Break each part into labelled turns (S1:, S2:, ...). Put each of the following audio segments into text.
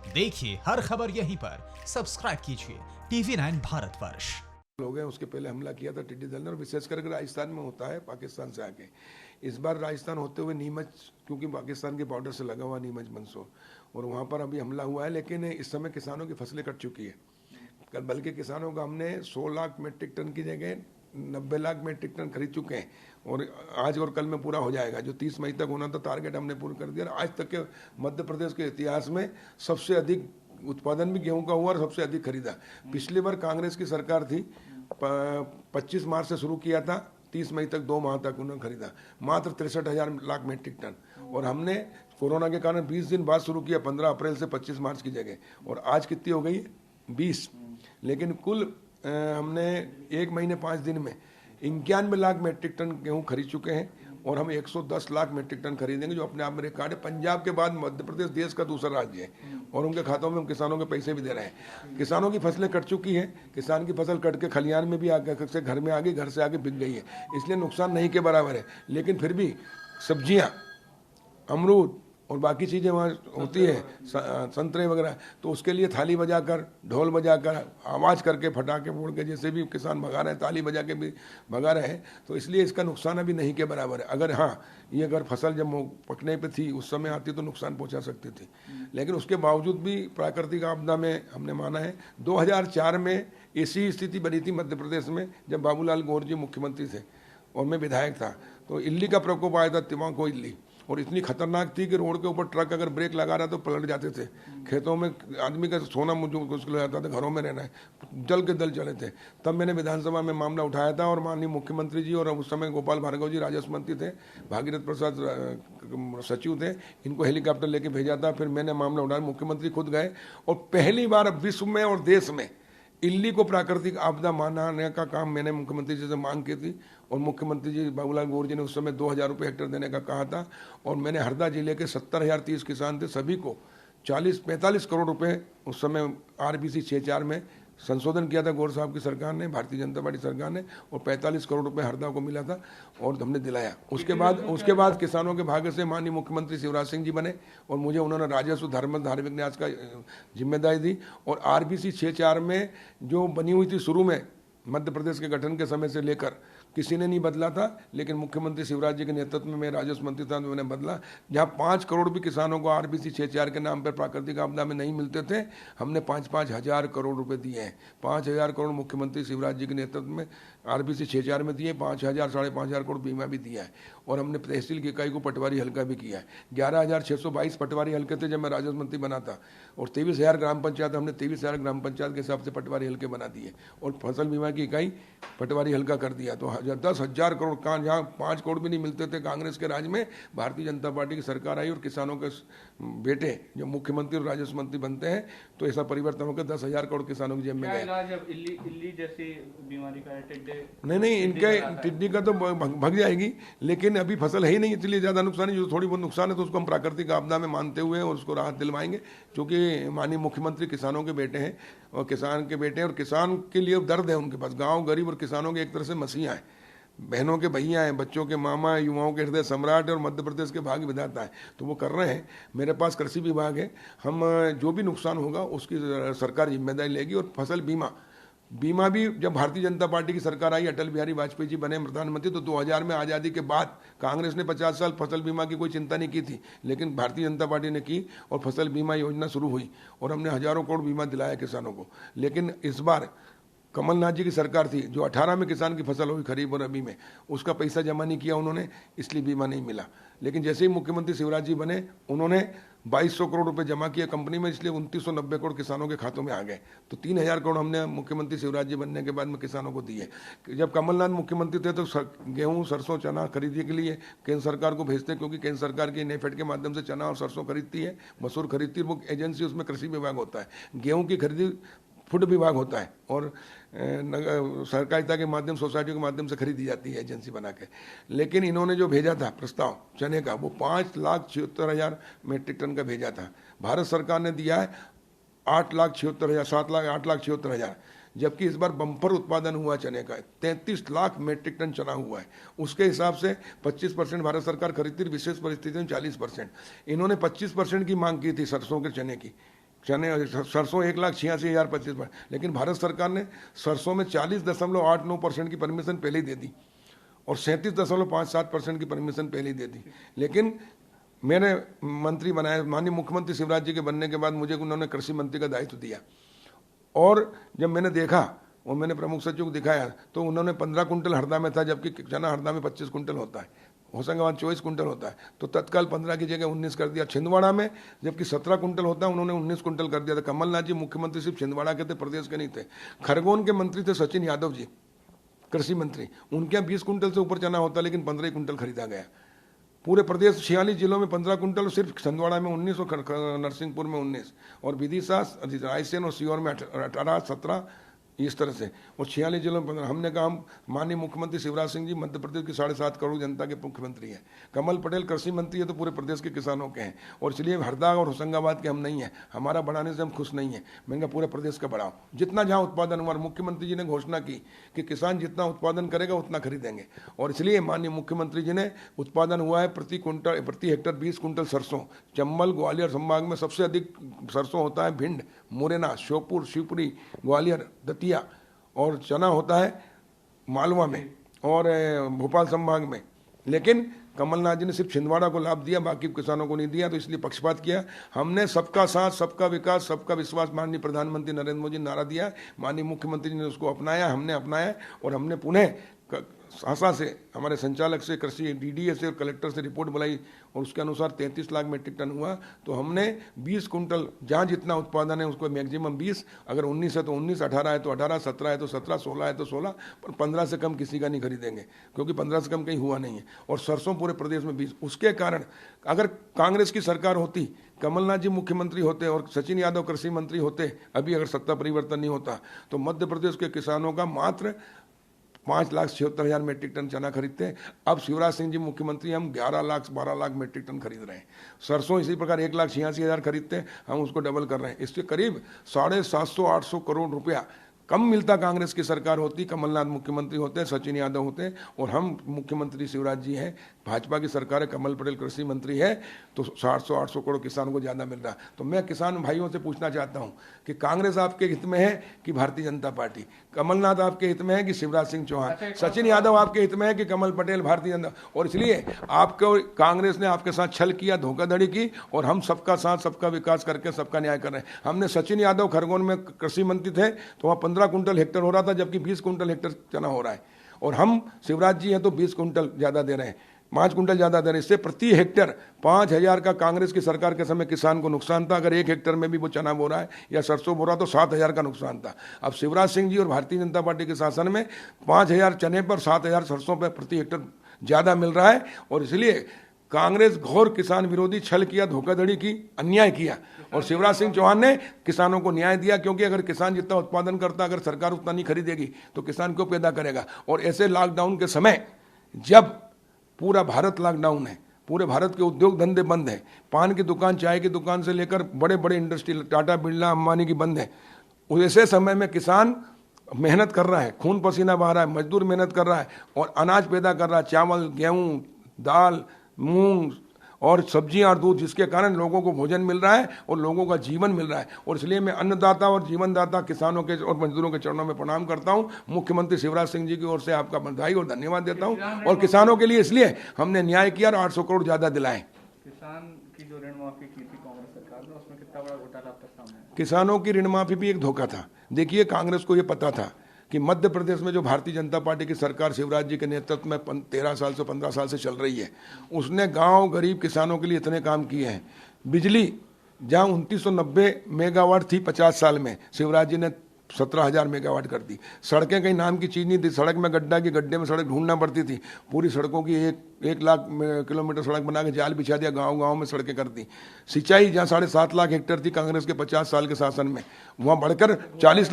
S1: देखिए हर खबर यहीं पर, सब्सक्राइब कीजिए TV9 भारतवर्ष।
S2: हो गए। उसके पहले हमला किया था टिड्डी दल ने, और विशेष करके राजस्थान में होता है पाकिस्तान से आके। इस बार राजस्थान होते हुए नीमच, क्योंकि पाकिस्तान के बॉर्डर से लगा हुआ नीमच मंदसौर, और वहाँ पर अभी हमला हुआ है। लेकिन इस समय किसानों की फसलें कट चुकी है। कल बल्कि किसानों का हमने 100 लाख मीट्रिक टन की जगह 90 लाख मीट्रिक टन खरीद चुके हैं, और आज और कल में पूरा हो जाएगा। जो 30 मई तक होना था टारगेट हमने पूरा कर दिया। आज तक के मध्य प्रदेश के इतिहास में सबसे अधिक उत्पादन भी गेहूं का हुआ और सबसे अधिक खरीदा। पिछली बार कांग्रेस की सरकार थी, 25 मार्च से शुरू किया था, 30 मई तक 2 माह तक उन्होंने खरीदा मात्र 63,000 लाख मीट्रिक टन। और हमने कोरोना के कारण 20 दिन बाद शुरू किया, 15 अप्रैल से 25 मार्च की जगह, और आज कितनी हो गई? 20। लेकिन कुल हमने 1 महीने 5 दिन में 91 लाख मीट्रिक टन गेहूं खरीद चुके हैं, और हम 110 लाख मीट्रिक टन खरीदेंगे, जो अपने आप में रिकॉर्ड है। पंजाब के बाद मध्य प्रदेश देश का दूसरा राज्य है, और उनके खातों में हम किसानों के पैसे भी दे रहे हैं। किसानों की फसलें कट चुकी हैं, किसान की फसल कट के खलियान में भी आगे, घर में आ गई, घर से आगे बिक गई है, इसलिए नुकसान नहीं के बराबर है। लेकिन फिर भी सब्जियां, अमरूद और बाकी चीज़ें वहाँ होती है, संतरे वगैरह, तो उसके लिए थाली बजाकर, ढोल बजाकर, आवाज़ करके, फटाके फोड़ के, जैसे भी किसान भगा रहे हैं, ताली बजा के भी भगा रहे हैं, तो इसलिए इसका नुकसान अभी नहीं के बराबर है। अगर हाँ, ये अगर फसल जब पकने पे थी उस समय आती तो नुकसान पहुंचा सकती थी, लेकिन उसके बावजूद भी प्राकृतिक आपदा में हमने माना है। 2004 में ऐसी स्थिति बनी थी मध्य प्रदेश में, जब बाबूलाल गौर जी मुख्यमंत्री थे और मैं विधायक था, तो इल्ली का प्रकोप आया था, तिमाको इल्ली, और इतनी खतरनाक थी कि रोड के ऊपर ट्रक अगर ब्रेक लगा रहा तो पलट जाते थे। खेतों में आदमी का सोना मुश्किल हो जाता था, घरों में रहना है, जल के दल चले थे। तब मैंने विधानसभा में मामला उठाया था, और माननीय मुख्यमंत्री जी और उस समय गोपाल भार्गव जी राजस्व मंत्री थे, भागीरथ प्रसाद सचिव थे, इनको हेलीकॉप्टर लेके भेजा था। फिर मैंने मामला उठाया, मुख्यमंत्री खुद गए, और पहली बार विश्व में और देश में इल्ली को प्राकृतिक आपदा मानने का काम मैंने मुख्यमंत्री जी से मांग की थी, और मुख्यमंत्री जी बाबूलाल गौर जी ने उस समय 2,000 रुपये हेक्टेयर देने का कहा था। और मैंने हरदा जिले के 70,030 किसान थे, सभी को 45 करोड़ रुपए उस समय RBC 64 में संशोधन किया था गौर साहब की सरकार ने, भारतीय जनता पार्टी सरकार ने, और 45 करोड़ रुपए हरदा को मिला था, और हमने दिलाया। उसके बाद किसानों के भाग्य से माननीय मुख्यमंत्री शिवराज सिंह जी बने, और मुझे उन्होंने राजस्व धार्मिक न्यास का जिम्मेदारी दी। और RBC 64 में जो बनी हुई थी शुरू में मध्य प्रदेश के गठन के समय से लेकर, किसी ने नहीं बदला था, लेकिन मुख्यमंत्री शिवराज जी के नेतृत्व में मैं राजस्व मंत्री था, तो मैंने बदला। जहां 5 करोड़ भी किसानों को RBC 64 के नाम पर प्राकृतिक आपदा में नहीं मिलते थे, हमने 5-5 हजार करोड़ रुपए दिए हैं। 5,000 करोड़ मुख्यमंत्री शिवराज जी के नेतृत्व में RBC 64 में दिए, 5,000 साढ़े 5,000 करोड़ बीमा भी दिया है। और हमने तहसील की इकाई को पटवारी हल्का भी किया है। 11,622 पटवारी हल्के थे जब मैं राजस्व मंत्री बना था, और 23,000 ग्राम पंचायत, हमने 23,000 ग्राम पंचायत के हिसाब से पटवारी हल्के बना दिए, और फसल बीमा की इकाई पटवारी हल्का कर दिया। तो 10,000 करोड़ का, जहाँ 5 करोड़ भी नहीं मिलते थे कांग्रेस के राज में, भारतीय जनता पार्टी की सरकार आई और किसानों के बेटे जो मुख्यमंत्री और राजस्व मंत्री बनते हैं, तो ऐसा परिवर्तन होकर 10,000 करोड़ किसानों की जेब में गए।
S3: इल्ली जैसी बीमारी का
S2: नहीं, इनके टिड्डी का तो भग जाएगी, लेकिन अभी फसल है ही नहीं, इसलिए ज्यादा नुकसान है। जो थोड़ी बहुत नुकसान है तो उसको हम प्राकृतिक आपदा में मानते हुए और उसको राहत दिलवाएंगे, क्योंकि माननीय मुख्यमंत्री किसानों के बेटे हैं, और किसान के बेटे हैं, और किसान के लिए दर्द है उनके पास। गांव गरीब और किसानों के एक तरह से मसीहा है, बहनों के भैया हैं, बच्चों के मामा, युवाओं के हृदय सम्राट है, और मध्य प्रदेश के भाग्य विधाता है, तो वो कर रहे हैं। मेरे पास कृषि विभाग है, हम जो भी नुकसान होगा उसकी सरकार जिम्मेदारी लेगी। और फसल बीमा भी जब भारतीय जनता पार्टी की सरकार आई, अटल बिहारी वाजपेयी जी बने प्रधानमंत्री, तो 2000 में आज़ादी के बाद कांग्रेस ने 50 साल फसल बीमा की कोई चिंता नहीं की थी, लेकिन भारतीय जनता पार्टी ने की, और फसल बीमा योजना शुरू हुई, और हमने हजारों करोड़ बीमा दिलाया किसानों को। लेकिन इस बार कमलनाथ जी की सरकार थी, जो 18 में किसान की फसल हुई खरीफ और रबी में, उसका पैसा जमा नहीं किया उन्होंने, इसलिए बीमा नहीं मिला। लेकिन जैसे ही मुख्यमंत्री शिवराज जी बने, उन्होंने 2,200 करोड़ रुपए जमा किया कंपनी में, इसलिए 2,990 करोड़ किसानों के खातों में आ गए। तो 3,000 करोड़ हमने मुख्यमंत्री शिवराज जी बनने के बाद में किसानों को दिए। जब कमलनाथ मुख्यमंत्री थे तो गेहूं, सरसों, चना खरीदने के लिए केंद्र सरकार को भेजते, क्योंकि केंद्र सरकार की नेफेड के माध्यम से चना और सरसों खरीदती है, मसूर खरीदती है, वो एजेंसी, उसमें कृषि विभाग होता है। गेहूं की खरीदी फूड विभाग होता है, और सहकारिता के माध्यम, सोसाइटी के माध्यम से खरीदी जाती है एजेंसी बना के। लेकिन इन्होंने जो भेजा था प्रस्ताव चने का, वो 5,76,000 मीट्रिक टन का भेजा था। भारत सरकार ने दिया है 8,76,000, जबकि इस बार बम्पर उत्पादन हुआ चने का, 33 लाख मीट्रिक टन चना हुआ है। उसके हिसाब से 25% भारत सरकार खरीदती, विशेष परिस्थितियों में 40%। इन्होंने 25% की मांग की थी सरसों के चने की, चने सरसों 1,86,025 पर, लेकिन भारत सरकार ने सरसों में 40.89% की परमिशन पहले ही दे दी और 37.57% की परमिशन पहले ही दे दी। लेकिन मैंने मंत्री बनाया, माननीय मुख्यमंत्री शिवराज जी के बनने के बाद मुझे उन्होंने कृषि मंत्री का दायित्व दिया और जब मैंने देखा और मैंने प्रमुख सचिव को दिखाया तो उन्होंने 15 कुंटल हरदा में था, जबकि चना हरदा में 25 कुंटल होता है, होशंगाबाद 24 कुंटल होता है, तो तत्काल 15 की जगह 19 कर दिया। छिंदवाड़ा में जबकि 17 कुंटल होता है उन्होंने 19 कुंटल कर दिया था। कमलनाथ जी मुख्यमंत्री सिर्फ छिंदवाड़ा के थे, प्रदेश के नहीं थे। खरगोन के मंत्री थे सचिन यादव जी, कृषि मंत्री, उनके यहाँ 20 कुंटल से ऊपर चना होता, लेकिन 15 कुंटल खरीदा गया। पूरे प्रदेश 46 जिलों में 15 कुंटल, सिर्फ छिंदवाड़ा में 19 और नरसिंहपुर में 19 और विदिशा, रायसेन और सीहोर में 18, 17 इस तरह से, और 46 जिलों में 15। हमने कहा हम माननीय मुख्यमंत्री शिवराज सिंह जी मध्य प्रदेश की 7.5 करोड़ जनता के मुख्यमंत्री हैं, कमल पटेल कृषि मंत्री है तो पूरे प्रदेश के किसानों के हैं, और इसलिए हरदा और होशंगाबाद के हम नहीं हैं, हमारा बढ़ाने से हम खुश नहीं हैं। मैंने कहा पूरे प्रदेश का बढ़ाओ, जितना जहाँ उत्पादन हुआ। मुख्यमंत्री जी ने घोषणा की कि किसान जितना उत्पादन करेगा उतना खरीदेंगे, और इसलिए माननीय मुख्यमंत्री जी ने उत्पादन हुआ है प्रति हेक्टर 20 कुंटल सरसों। चंबल ग्वालियर संभाग में सबसे अधिक सरसों होता है भिंड, मुरैना, श्योपुर, शिवपुरी, ग्वालियर, दतिया, और चना होता है मालवा में और भोपाल संभाग में। लेकिन कमलनाथ जी ने सिर्फ छिंदवाड़ा को लाभ दिया, बाकी किसानों को नहीं दिया, तो इसलिए पक्षपात किया। हमने सबका साथ, सबका विकास, सबका विश्वास माननीय प्रधानमंत्री नरेंद्र मोदी ने नारा दिया, माननीय मुख्यमंत्री जी ने उसको अपनाया, हमने अपनाया, और हमने पुनः सासा से हमारे संचालक से, कृषि डीडीए से और कलेक्टर से रिपोर्ट बुलाई और उसके अनुसार 33 लाख मीट्रिक टन हुआ। तो हमने 20 कुंटल, जहाँ जितना उत्पादन है उसको मैक्सिमम 20, अगर 19 है तो 19, 18 है तो 18, 17 है तो 17, 16 है तो 16, पर 15 से कम किसी का नहीं खरीदेंगे, क्योंकि 15 से कम कहीं हुआ नहीं है। और सरसों पूरे प्रदेश में 20। उसके कारण अगर कांग्रेस की सरकार होती, कमलनाथ जी मुख्यमंत्री होते और सचिन यादव कृषि मंत्री होते, अभी अगर सत्ता परिवर्तन नहीं होता, तो मध्य प्रदेश के किसानों का मात्र 5,76,000 मीट्रिक टन चना खरीदते हैं। अब शिवराज सिंह जी मुख्यमंत्री, हम 11 लाख 12 लाख मीट्रिक टन खरीद रहे हैं। सरसों इसी प्रकार 1,86,000 खरीदते हैं, हम उसको डबल कर रहे हैं। इससे करीब 750-800 करोड़ रुपया कम मिलता कांग्रेस की सरकार होती, कमलनाथ मुख्यमंत्री होते, सचिन यादव होते, और हम मुख्यमंत्री शिवराज जी हैं, भाजपा की सरकार है, कमल पटेल कृषि मंत्री है, तो 700-800 करोड़ किसानों को ज़्यादा मिल रहा। तो मैं किसान भाइयों से पूछना चाहता हूं कि कांग्रेस आपके हित में है कि भारतीय जनता पार्टी, कमलनाथ आपके हित में है कि शिवराज सिंह चौहान, सचिन यादव आपके हित में है कि कमल पटेल, भारतीय जनता? और इसलिए आपको कांग्रेस ने आपके साथ छल किया, धोखाधड़ी की, और हम सबका साथ, सबका विकास करके सबका न्याय कर रहे हैं। हमने सचिन यादव खरगोन में कृषि मंत्री थे तो वहाँ 15 कुंटल हेक्टर हो रहा था, जबकि 20 कुंटल हेक्टर चना हो रहा है, और हम शिवराज जी हैं तो 20 कुंटल ज़्यादा दे रहे हैं, 5 कुंटल ज़्यादा दे रहे हैं। इससे प्रति हेक्टर 5,000 का कांग्रेस की सरकार के समय किसान को नुकसान था। अगर 1 हेक्टर में भी वो चना बो रहा है या सरसों बो रहा तो 7,000 का नुकसान था। अब शिवराज सिंह जी और भारतीय जनता पार्टी के शासन में 5,000 चने पर 7,000 सरसों पर प्रति हेक्टर ज़्यादा मिल रहा है, और इसलिए कांग्रेस घोर किसान विरोधी छल किया, धोखाधड़ी की, अन्याय किया, और शिवराज सिंह चौहान ने किसानों को न्याय दिया। क्योंकि अगर किसान जितना उत्पादन करता, अगर सरकार उतना नहीं खरीदेगी तो किसान क्यों पैदा करेगा? और ऐसे लॉकडाउन के समय जब पूरा भारत लॉकडाउन है, पूरे भारत के उद्योग धंधे बंद है, पान की दुकान, चाय की दुकान से लेकर बड़े बड़े इंडस्ट्री, टाटा, बिरला, अंबानी की बंद है, ऐसे समय में किसान मेहनत कर रहा है, खून पसीना बहा रहा है, मजदूर मेहनत कर रहा है और अनाज पैदा कर रहा है, चावल, गेहूँ, दाल, मूंग और सब्जियां और दूध, जिसके कारण लोगों को भोजन मिल रहा है और लोगों का जीवन मिल रहा है। और इसलिए मैं अन्नदाता और जीवनदाता किसानों के और मजदूरों के चरणों में प्रणाम करता हूं। मुख्यमंत्री शिवराज सिंह जी की ओर से आपका बधाई और धन्यवाद देता हूं। और किसानों के लिए इसलिए हमने न्याय किया और 800 करोड़ ज्यादा दिलाए।
S3: किसान की जो ऋण माफी की थी कांग्रेस सरकार ने, उसमें कितना बड़ा घोटाला आपके सामने है?
S2: किसानों की ऋण माफी भी एक धोखा था। देखिए, कांग्रेस को यह पता था कि मध्य प्रदेश में जो भारतीय जनता पार्टी की सरकार शिवराज जी के नेतृत्व में 13 साल से 15 साल से चल रही है, उसने गांव गरीब किसानों के लिए इतने काम किए हैं। बिजली जहां 2990 मेगावाट थी 50 साल में, शिवराज जी ने 17,000 मेगावाट कर दी। सड़कें कहीं नाम की चीज़ नहीं थी, सड़क में गड्ढा की गड्ढे में सड़क ढूंढना पड़ती थी। पूरी सड़कों की 1 लाख किलोमीटर सड़क बना के जाल बिछा दिया, गांव-गांव में सड़कें कर दी। सिंचाई जहां 7.5 लाख हेक्टेयर थी कांग्रेस के 50 साल के शासन में, वहां बढ़कर 40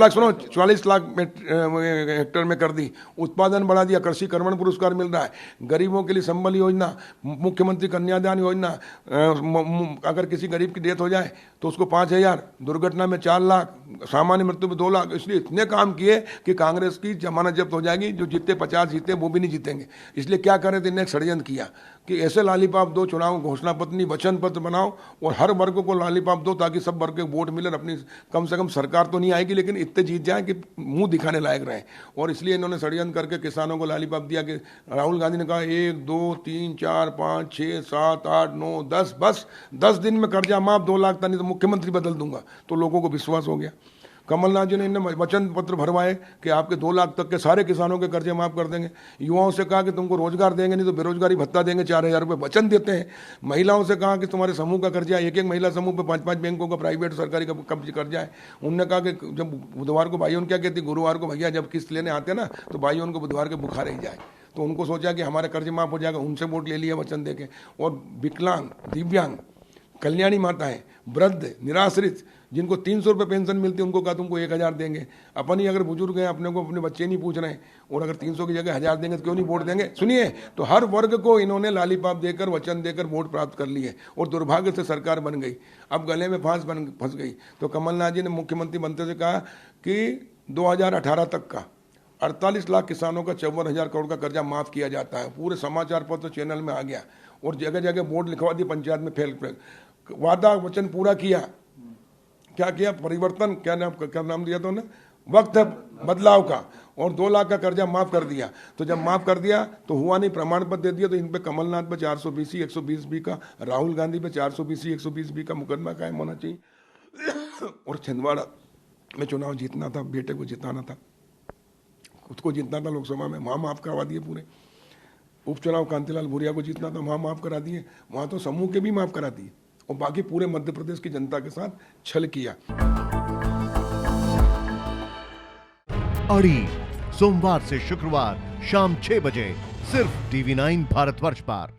S2: लाख हेक्टेयर में कर दी। उत्पादन बढ़ा दिया, कृषि कर्मण पुरस्कार मिल रहा है, गरीबों के लिए संबल योजना, मुख्यमंत्री कन्यादान योजना, अगर किसी गरीब की डेथ हो जाए तो उसको 5,000, दुर्घटना में 4 लाख, सामान्य मृत्यु में 2 लाख। इसलिए इतने काम किए कि कांग्रेस की जमानत जब्त हो जाएगी। जो जीते 50 जीते वो भी नहीं जीतेंगे। इसलिए क्या करें थे, इन्हें षड्यंत्र षड्यंत्र किया कि ऐसे लालीपाप दो, चुनाव घोषणा पत्र नहीं वचन पत्र बनाओ और हर वर्ग को लालीपाप दो ताकि सब वर्ग के वोट मिले, अपनी कम से कम सरकार तो नहीं आएगी लेकिन इतने जीत जाए कि मुंह दिखाने लायक रहे। और इसलिए इन्होंने षड्यंत्र करके किसानों को लालीपाप दिया कि राहुल गांधी ने कहा 1 2 3 4 5 6 7 8 9 10, बस 10 दिन में कर्जा माफ 2 लाख तक, नहीं तो मुख्यमंत्री बदल दूंगा। तो लोगों को विश्वास हो गया। कमलनाथ जी ने इन्हें वचन पत्र भरवाए कि आपके 2 लाख तक के सारे किसानों के कर्जे माफ कर देंगे। युवाओं से कहा कि तुमको रोजगार देंगे, नहीं तो बेरोजगारी भत्ता देंगे 4000 रुपये, वचन देते हैं। महिलाओं से कहा कि तुम्हारे समूह का कर्जा, एक महिला समूह पे 5 बैंकों का प्राइवेट सरकारी का कर्जा है। उनने कहा कि जब बुधवार को भाइयों क्या कहती, गुरुवार को भैया जब किस्त लेने आते ना तो भाइयों उनको बुधवार के बुखार ही जाए। तो उनको सोचा कि हमारे कर्जे माफ हो जाएगा, उनसे वोट ले लिया वचन देके। और विकलांग, दिव्यांग, कल्याणी माताएं, वृद्ध, निराश्रित जिनको 300 रुपये पेंशन मिलती है उनको कहा तुमको 1000 देंगे। अपन ही अगर बुजुर्ग हैं, अपने को अपने बच्चे नहीं पूछ रहे हैं, और अगर 300 की जगह 1000 देंगे तो क्यों नहीं वोट देंगे। सुनिए, तो हर वर्ग को इन्होंने लालीपाप देकर वचन देकर वोट प्राप्त कर लिए और दुर्भाग्य से सरकार बन गई। अब गले में फंस गई। तो कमलनाथ जी ने मुख्यमंत्री बनते से कहा कि 2018 तक का 48 लाख किसानों का 54,000 करोड़ का कर्जा माफ किया जाता है। पूरे समाचार पत्र चैनल में आ गया और जगह जगह बोर्ड लिखवा दी, पंचायत में फेल वादा वचन पूरा किया। क्या किया? परिवर्तन, क्या नाम दिया था उन्हें, वक्त है बदलाव का, और 2 लाख का कर्जा माफ कर दिया। तो जब माफ कर दिया तो हुआ नहीं, प्रमाण पत्र दे दिया। तो इन पे कमलनाथ पे 420 120 का, राहुल गांधी पे 420 120 का मुकदमा कायम होना चाहिए। और छिंदवाड़ा में चुनाव जीतना था, बेटे को जिताना था, खुद को जीतना था लोकसभा में, वहाँ माफ करवा दिए। पूरे उपचुनाव कांतिलाल भूरिया को जीतना था, वहाँ माफ करा दिए। वहाँ तो समूह के भी माफ करा दिए और बाकी पूरे मध्य प्रदेश की जनता के साथ छल किया।
S4: अड़ी सोमवार से शुक्रवार शाम 6 बजे सिर्फ TV9 भारतवर्ष पर।